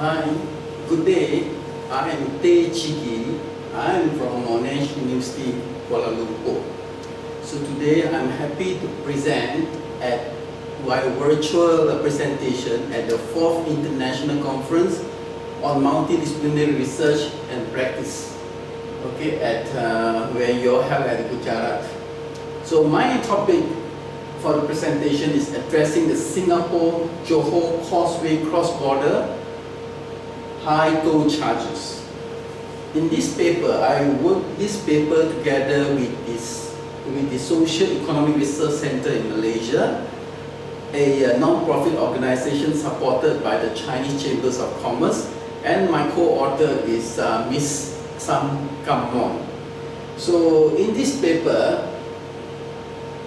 Hi, good day. I am Teh Chee Ghee. I am from Monash University, Kuala Lumpur. So today I'm happy to present at my virtual presentation at the 4th International Conference on Multidisciplinary Research and Practice, okay, at where you're held at Gujarat. So my topic for the presentation is addressing the Singapore-Johor Causeway cross-border high toll charges. In this paper, I worked this paper together with the Social Economic Research Center in Malaysia, a non-profit organization supported by the Chinese Chambers of Commerce, and my co-author is Ms. Sam Kamon. So in this paper,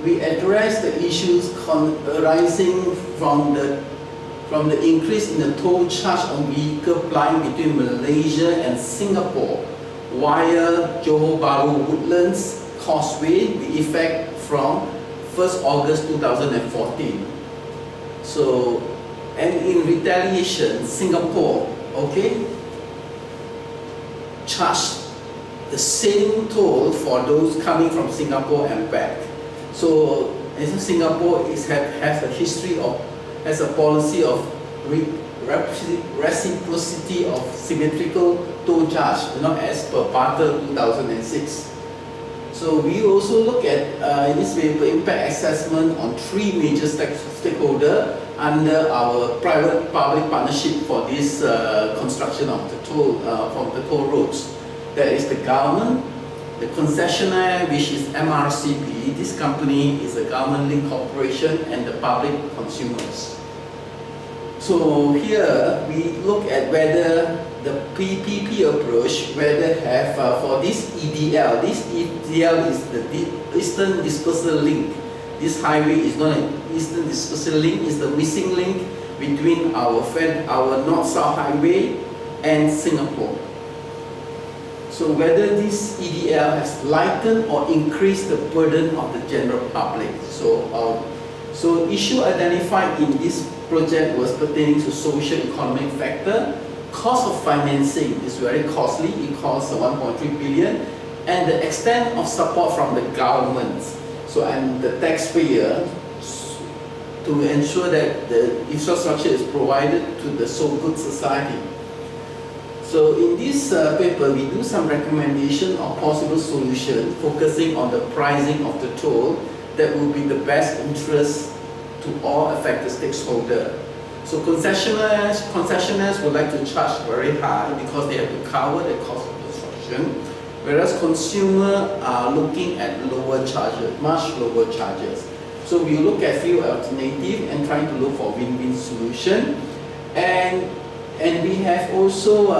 we address the issues arising from the increase in the toll charge on vehicle plying between Malaysia and Singapore via Johor Bahru Woodlands Causeway, with effect from 1st August 2014. So, and in retaliation, Singapore, okay, charged the same toll for those coming from Singapore and back. So, as Singapore has a history of, has a policy of reciprocity of symmetrical toll charge, as per Barter 2006. So we also look at in this paper impact assessment on 3 major stakeholders under our private-public partnership for this construction of the toll from the toll roads. That is the government, the concessionaire, which is MRCP. This company is a government-linked corporation, and the public consumers. So here we look at whether the PPP approach, whether have for this EDL is the Eastern Dispersal Link. This highway is known as Eastern Dispersal Link, is the missing link between our North-South Highway and Singapore. So whether this EDL has lightened or increased the burden of the general public. So issue identified in this project was pertaining to social economic factor. Cost of financing is very costly, it costs 1.3 billion, and the extent of support from the government, and the taxpayer, to ensure that the infrastructure is provided to the so-good society. So in this paper, we do some recommendation of possible solution focusing on the pricing of the toll that will be the best interest to all affected stakeholders. So concessionaires would like to charge very high because they have to cover the cost of construction, whereas consumers are looking at lower charges, much lower charges. So we look at few alternatives and trying to look for win-win solution. And we have also,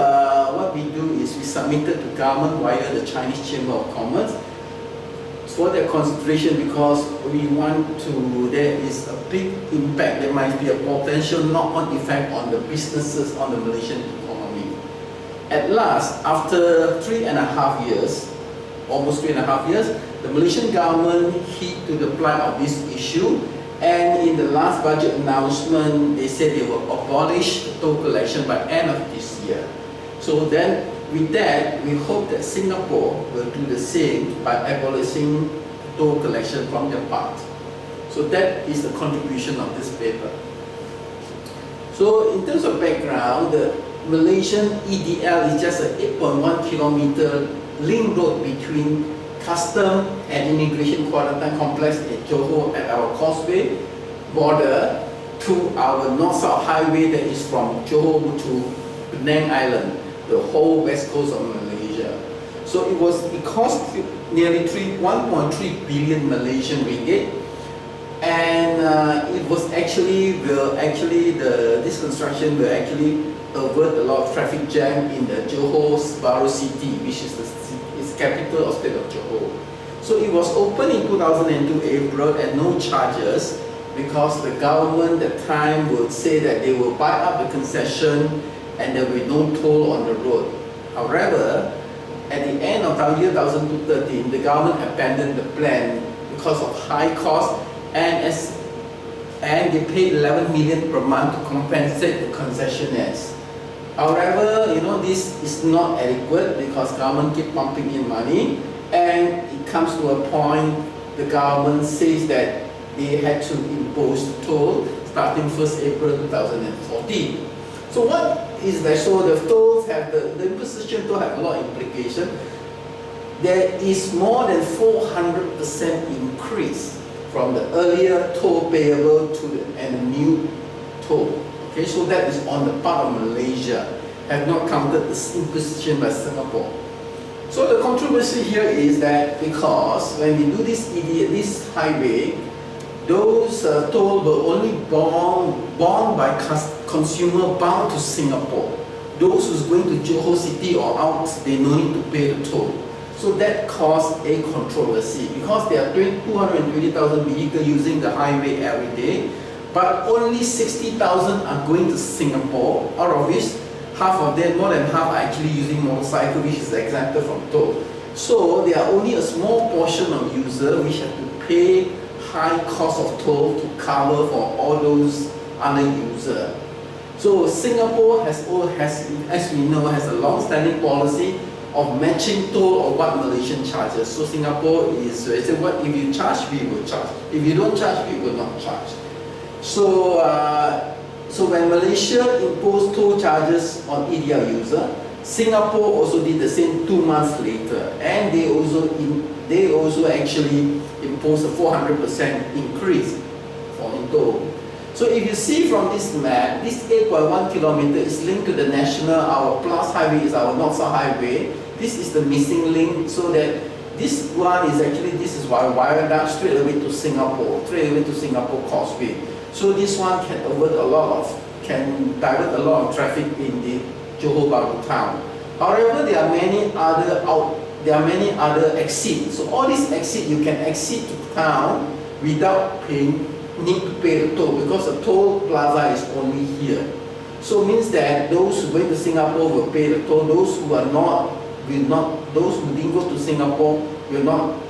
what we do is we submitted to government via the Chinese Chamber of Commerce for their consideration, because we want to, there is a big impact, there might be a potential knock-on effect on the businesses, on the Malaysian economy. At last, after 3.5 years, almost 3.5 years, the Malaysian government hit to the plight of this issue, and in the last budget announcement, they said they will abolish the toll collection by end of this year. So then, with that, we hope that Singapore will do the same by abolishing toll collection from their part. So that is the contribution of this paper. So in terms of background, the Malaysian EDL is just an 8.1 kilometer link road between custom and immigration quarantine complex at Johor at our Causeway border to our North-South Highway that is from Johor to Penang Island, the whole west coast of Malaysia. So it cost nearly 1.3 billion Malaysian ringgit, and it was this construction will actually avert a lot of traffic jam in the Johor Bahru city, which is its capital of state of Johor. So it was opened in 2002 April at no charges, because the government at the time would say that they will buy up the concession and there will be no toll on the road. However, at the end of the year 2013, the government abandoned the plan because of high cost, and they paid 11 million per month to compensate the concessionaires. However, this is not adequate because government keep pumping in money, and it comes to a point the government says that they had to impose toll starting 1st April 2014. So what is that? So the tolls have the imposition toll have a lot of implication. There is more than 400% increase from the earlier toll payable to the new toll. Okay, so that is on the part of Malaysia, have not counted the imposition by Singapore. So the controversy here is that because when we do this highway, those toll were only borne by consumer bound to Singapore. Those who's going to Johor City or out, they no need to pay the toll. So that caused a controversy because there are 220,000 vehicles using the highway every day, but only 60,000 are going to Singapore, out of which half of them, more than half, are actually using motorcycle, which is exempted from toll. So there are only a small portion of users which have to pay high cost of toll to cover for all those other users. So Singapore has, as we know, has a long-standing policy of matching toll of what Malaysian charges. So Singapore is, say, what if you charge, we will charge. If you don't charge, we will not charge. So, so when Malaysia imposed toll charges on EDL user, Singapore also did the same 2 months later, and they also actually imposed a 400% increase for toll. So if you see from this map, this 8.1 kilometer is linked to the national. Our plus highway is our north-south highway. This is the missing link, so that this one is actually, this is why viaduct straight away to Singapore, Causeway. So this one can divert a lot of traffic in the Johor Bahru town. However, there are many other exits. So all these exits, you can exit to town without need to pay the toll, because the toll plaza is only here. So it means that those who go to Singapore will pay the toll. Those who are not will not. Those who didn't go to Singapore will not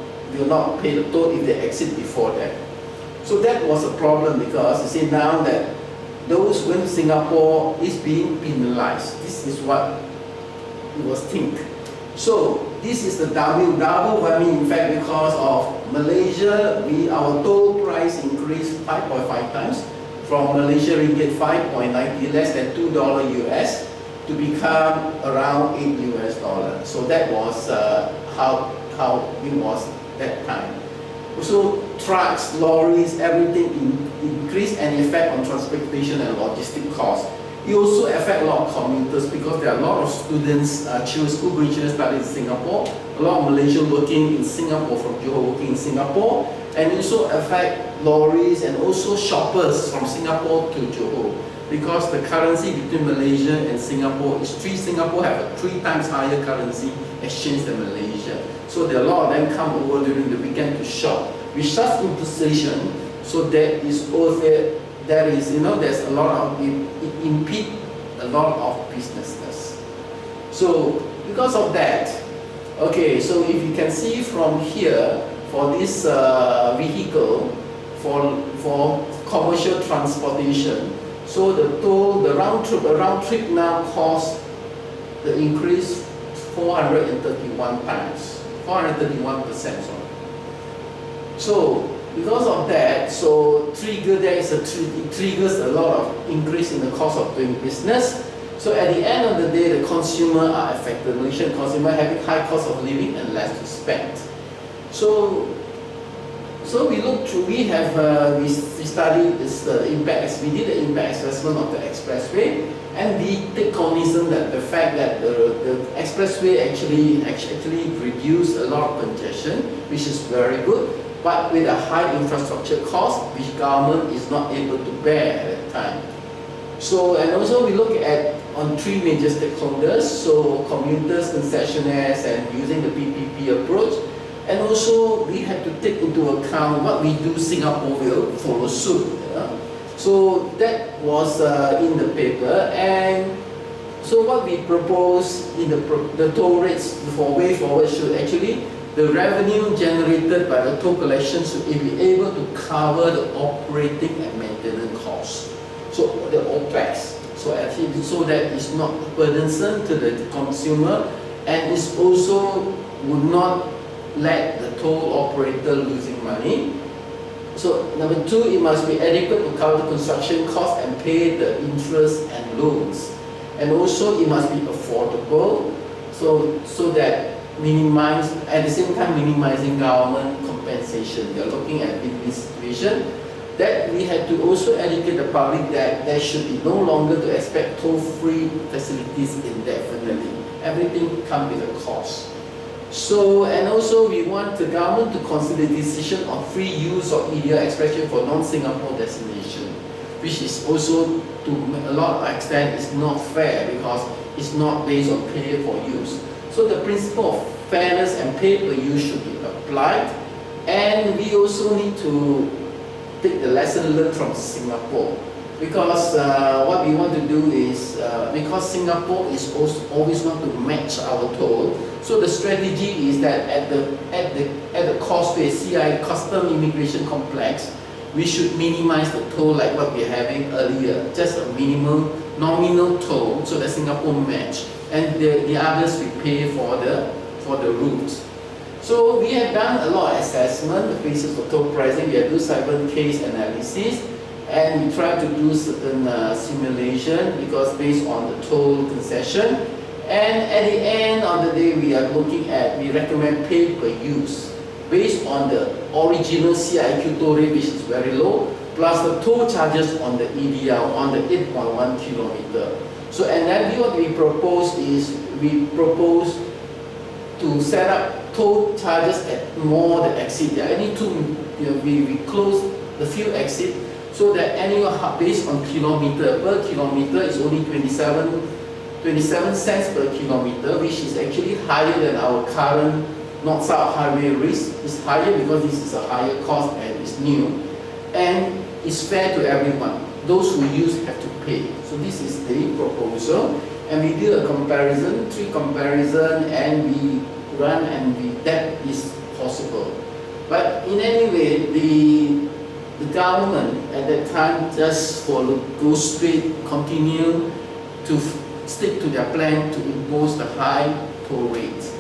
pay the toll if they exit before that. So that was a problem, because you see now that those who went to Singapore is being penalized. This is what it was think. So this is the double whammy, in fact, because of Malaysia, our toll price increased 5.5 times from Malaysia ringgit 5.90, less than $2 US, to become around $8 US. So that was how it was that time. So trucks, lorries, everything increased and effect on transportation and logistic costs. It also affects a lot of commuters, because there are a lot of students, school-going children studying in Singapore, a lot of Malaysians working in Singapore from Johor working in Singapore, and also affect lorries and also shoppers from Singapore to Johor, because the currency between Malaysia and Singapore is Singapore have a 3 times higher currency exchange than Malaysia. So there are a lot of them come over during the weekend to shop. With such imposition, so there is also there's a lot of, it impede a lot of businesses. So because of that, okay, so if you can see from here, for this vehicle, for commercial transportation, so the round trip now costs the increase 431 times, 431%. Sorry. So because of that, so it triggers a lot of increase in the cost of doing business. So at the end of the day, the consumer are affected. Malaysian consumer having high cost of living and less to spend. So we look through. We studied this impact. We did the impact assessment of the expressway, and we take cognizance that the fact that the expressway actually reduced a lot of congestion, which is very good, but with a high infrastructure cost, which government is not able to bear at that time. So, and also we look at on 3 major stakeholders, so commuters, concessionaires, and using the PPP approach. And also we have to take into account what we do, Singapore will follow suit. So that was in the paper, and so what we propose in the toll rates for way forward should actually, the revenue generated by the toll collection should be able to cover the operating and maintenance costs. So the OPEX. so that it's not burdensome to the consumer, and it also would not let the toll operator losing money. So number two, it must be adequate to cover the construction costs and pay the interest and loans. And also it must be affordable, so that at the same time minimizing government compensation. We are looking at in this situation that we have to also educate the public that there should be no longer to expect toll-free facilities indefinitely. Everything comes with a cost. So, and also we want the government to consider decision on free use of EDR expression for non-Singapore destination, which is also to a lot of extent is not fair because it's not based on pay for use. So the principle of fairness and pay per use should be applied, and we also need to take the lesson learned from Singapore, because what we want to do is because Singapore is always want to match our toll. So the strategy is that at the Causeway CI Custom Immigration Complex, we should minimize the toll like what we're having earlier, just a minimum nominal toll so that Singapore match, and the others we pay for the routes. So we have done a lot of assessment, the basis for toll pricing. We have do cyber case analysis, and we try to do certain simulation because based on the toll concession. And at the end of the day, we recommend pay per use based on the original CIQ toll rate, which is very low, plus the toll charges on the EDR on the 8.1 kilometer. So, and then what we propose is we propose to set up toll charges at more than exit. There are any two, we close the few exit so that annual based on kilometer per kilometer is only 27 cents per kilometer, which is actually higher than our current North-South highway risk. It's higher because this is a higher cost and it's new, and it's fair to everyone. Those who use have to pay. So this is the proposal, and we do a comparison, three comparison, and we run that is possible. But in any way, the government at that time just go straight, continue to stick to their plan to impose the high toll rates.